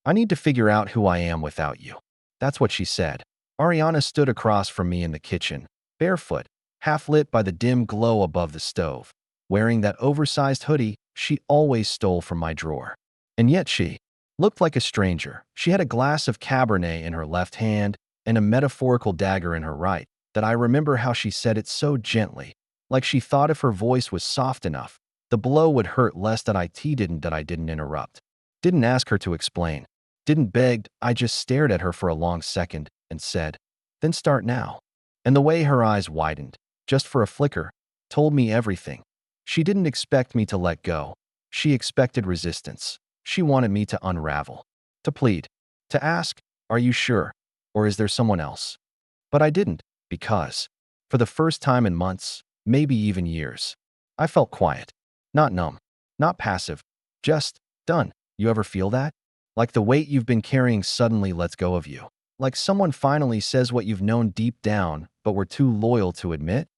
I need to figure out who I am without you. That's what she said. Arianna stood across from me in the kitchen, barefoot, half lit by the dim glow above the stove, wearing that oversized hoodie she always stole from my drawer. And yet she looked like a stranger. She had a glass of Cabernet in her left hand and a metaphorical dagger in her right, that I remember how she said it so gently, like she thought if her voice was soft enough, the blow would hurt less. That I didn't interrupt. Didn't ask her to explain. Didn't beg. I just stared at her for a long second and said, "Then start now." And the way her eyes widened, just for a flicker, told me everything. She didn't expect me to let go. She expected resistance. She wanted me to unravel, to plead, to ask, "Are you sure? Or is there someone else?" But I didn't, because, for the first time in months, maybe even years, I felt quiet. Not numb, not passive, just done. You ever feel that? Like the weight you've been carrying suddenly lets go of you. Like someone finally says what you've known deep down, but were too loyal to admit?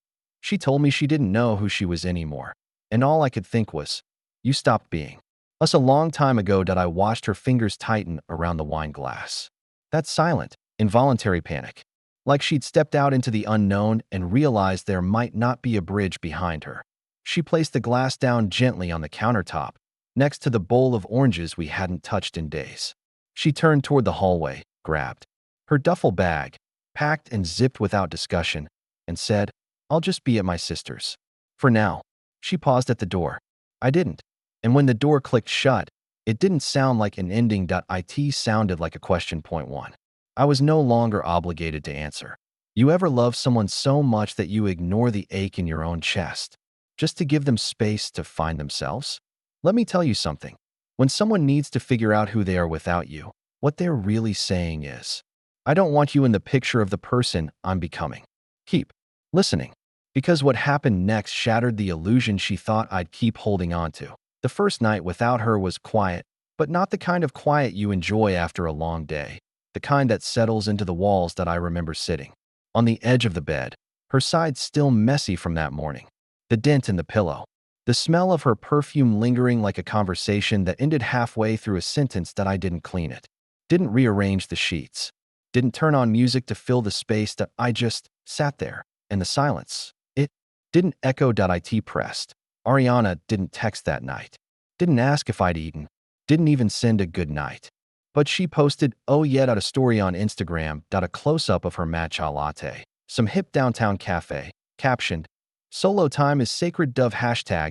She told me she didn't know who she was anymore. And all I could think was, you stopped being us a long time ago. That I watched her fingers tighten around the wine glass. That silent, involuntary panic. Like she'd stepped out into the unknown and realized there might not be a bridge behind her. She placed the glass down gently on the countertop, next to the bowl of oranges we hadn't touched in days. She turned toward the hallway, grabbed her duffel bag, packed and zipped without discussion, and said, "I'll just be at my sister's for now." She paused at the door. I didn't. And when the door clicked shut, it didn't sound like an ending. It sounded like a question. Point one. I was no longer obligated to answer. You ever love someone so much that you ignore the ache in your own chest, just to give them space to find themselves? Let me tell you something. When someone needs to figure out who they are without you, what they're really saying is, "I don't want you in the picture of the person I'm becoming." Keep listening. Because what happened next shattered the illusion she thought I'd keep holding on to. The first night without her was quiet, but not the kind of quiet you enjoy after a long day. The kind that settles into the walls. That I remember sitting on the edge of the bed, her side still messy from that morning, the dent in the pillow, the smell of her perfume lingering like a conversation that ended halfway through a sentence. That I didn't clean it, didn't rearrange the sheets, didn't turn on music to fill the space. That I just sat there, and the silence, it didn't echo. It pressed. Arianna didn't text that night, didn't ask if I'd eaten, didn't even send a good night. But she posted, "Oh yeah," a story on Instagram. A close-up of her matcha latte, some hip downtown cafe, captioned, "Solo time is sacred dove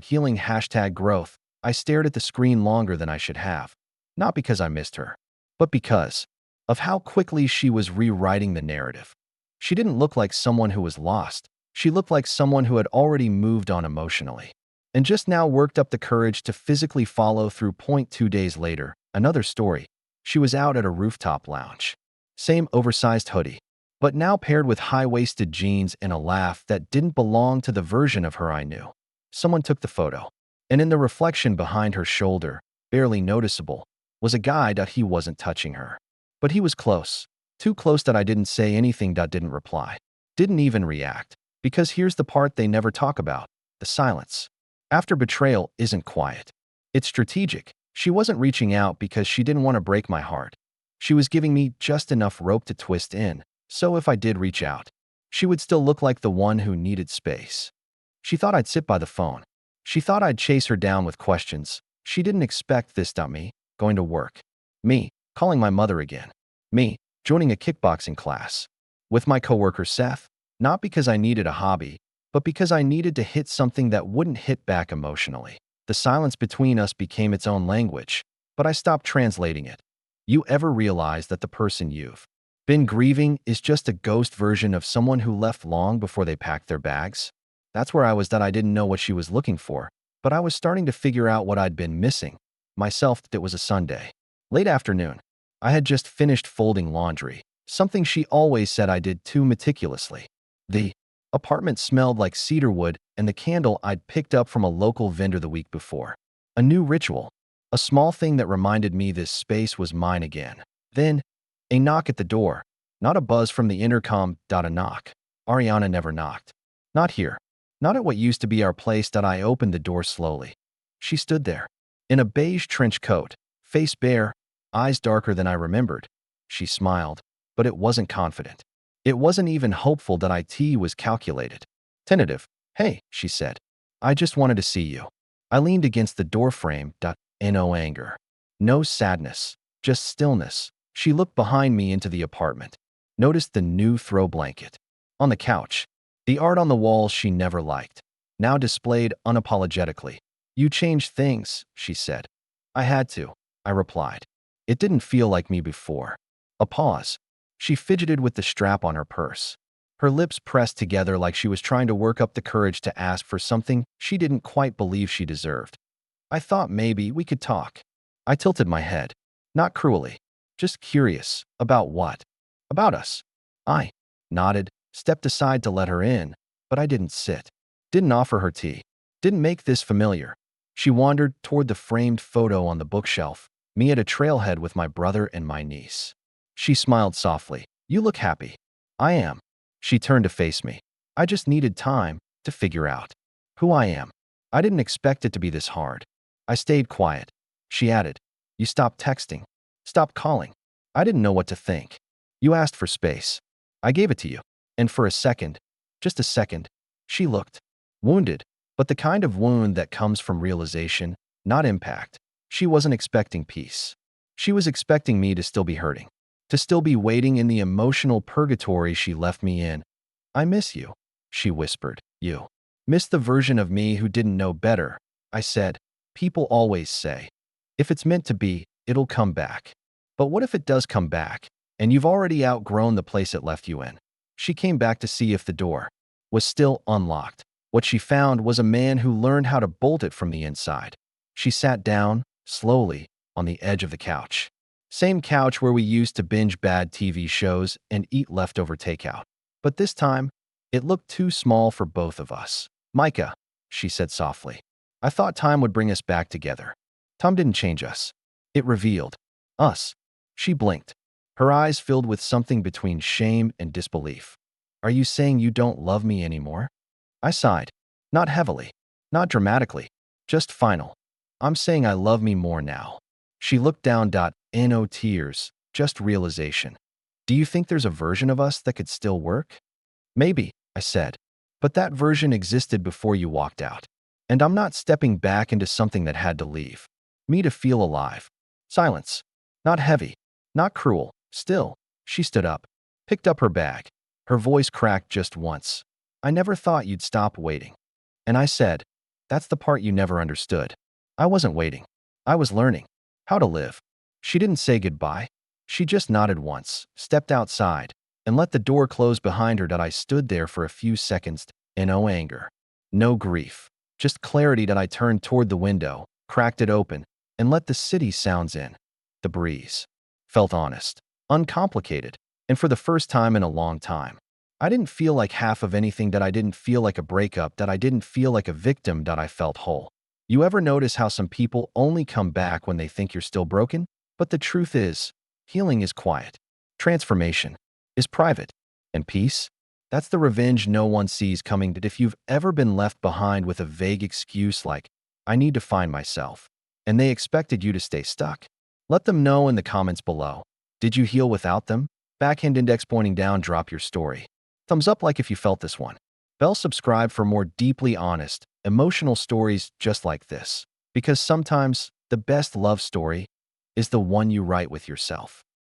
#healing #growth." I stared at the screen longer than I should have, not because I missed her, but because of how quickly she was rewriting the narrative. She didn't look like someone who was lost. She looked like someone who had already moved on emotionally, and just now worked up the courage to physically follow through. 2 days later, another story. She was out at a rooftop lounge. Same oversized hoodie, but now paired with high-waisted jeans and a laugh that didn't belong to the version of her I knew. Someone took the photo, and in the reflection behind her shoulder, barely noticeable, was a guy. He wasn't touching her, but he was close. Too close. I didn't say anything. Didn't reply. Didn't even react. Because here's the part they never talk about. The silence after betrayal isn't quiet. It's strategic. She wasn't reaching out because she didn't want to break my heart. She was giving me just enough rope to twist in, so if I did reach out, she would still look like the one who needed space. She thought I'd sit by the phone. She thought I'd chase her down with questions. She didn't expect this. Me, going to work. Me, calling my mother again. Me, joining a kickboxing class. With my coworker Seth, not because I needed a hobby, but because I needed to hit something that wouldn't hit back emotionally. The silence between us became its own language, but I stopped translating it. You ever realize that the person you've been grieving is just a ghost version of someone who left long before they packed their bags? That's where I was. I didn't know what she was looking for, but I was starting to figure out what I'd been missing myself. It was a Sunday, late afternoon. I had just finished folding laundry, something she always said I did too meticulously. The apartment smelled like cedarwood and the candle I'd picked up from a local vendor the week before. A new ritual, a small thing that reminded me this space was mine again. Then, a knock at the door. Not a buzz from the intercom. A knock. Arianna never knocked. Not here. Not at what used to be our place. I opened the door slowly. She stood there, in a beige trench coat, face bare, eyes darker than I remembered. She smiled, but it wasn't confident. It wasn't even hopeful that it was calculated. Tentative. Hey, she said. I just wanted to see you. I leaned against the doorframe. No anger. No sadness. Just stillness. She looked behind me into the apartment. Noticed the new throw blanket. On the couch. The art on the walls she never liked. Now displayed unapologetically. You changed things, she said. I had to, I replied. It didn't feel like me before. A pause. She fidgeted with the strap on her purse. Her lips pressed together like she was trying to work up the courage to ask for something she didn't quite believe she deserved. I thought maybe we could talk. I tilted my head. Not cruelly. Just curious. About what? About us. I nodded, stepped aside to let her in, but I didn't sit. Didn't offer her tea. Didn't make this familiar. She wandered toward the framed photo on the bookshelf, me at a trailhead with my brother and my niece. She smiled softly. You look happy. I am. She turned to face me. I just needed time to figure out who I am. I didn't expect it to be this hard. I stayed quiet. She added, you stopped texting. Stopped calling. I didn't know what to think. You asked for space. I gave it to you. And for a second, just a second, she looked wounded, but the kind of wound that comes from realization, not impact. She wasn't expecting peace. She was expecting me to still be hurting, to still be waiting in the emotional purgatory she left me in. I miss you, she whispered. You miss the version of me who didn't know better. I said, people always say, if it's meant to be, it'll come back. But what if it does come back, and you've already outgrown the place it left you in? She came back to see if the door was still unlocked. What she found was a man who learned how to bolt it from the inside. She sat down, slowly, on the edge of the couch. Same couch where we used to binge bad TV shows and eat leftover takeout. But this time, it looked too small for both of us. Micah, she said softly. I thought time would bring us back together. Time didn't change us. It revealed us. She blinked. Her eyes filled with something between shame and disbelief. Are you saying you don't love me anymore? I sighed. Not heavily. Not dramatically. Just final. I'm saying I love me more now. She looked down. No tears. Just realization. Do you think there's a version of us that could still work? Maybe, I said. But that version existed before you walked out. And I'm not stepping back into something that had to leave. Me to feel alive. Silence. Not heavy. Not cruel. Still. She stood up. Picked up her bag. Her voice cracked just once. I never thought you'd stop waiting. And I said, that's the part you never understood. I wasn't waiting. I was learning how to live. She didn't say goodbye. She just nodded once, stepped outside, and let the door close behind her. I stood there for a few seconds, in no anger, no grief, just clarity. I turned toward the window, cracked it open, and let the city sounds in. The breeze felt honest, uncomplicated, and for the first time in a long time. I didn't feel like half of anything. I didn't feel like a breakup. I didn't feel like a victim. I felt whole. You ever notice how some people only come back when they think you're still broken? But the truth is, healing is quiet. Transformation is private. And peace? That's the revenge no one sees coming. If you've ever been left behind with a vague excuse like, I need to find myself, and they expected you to stay stuck, let them know in the comments below. Did you heal without them? Backhand index pointing down, drop your story. Thumbs up like if you felt this one. Bell subscribe for more deeply honest, emotional stories just like this. Because sometimes the best love story is the one you write with yourself.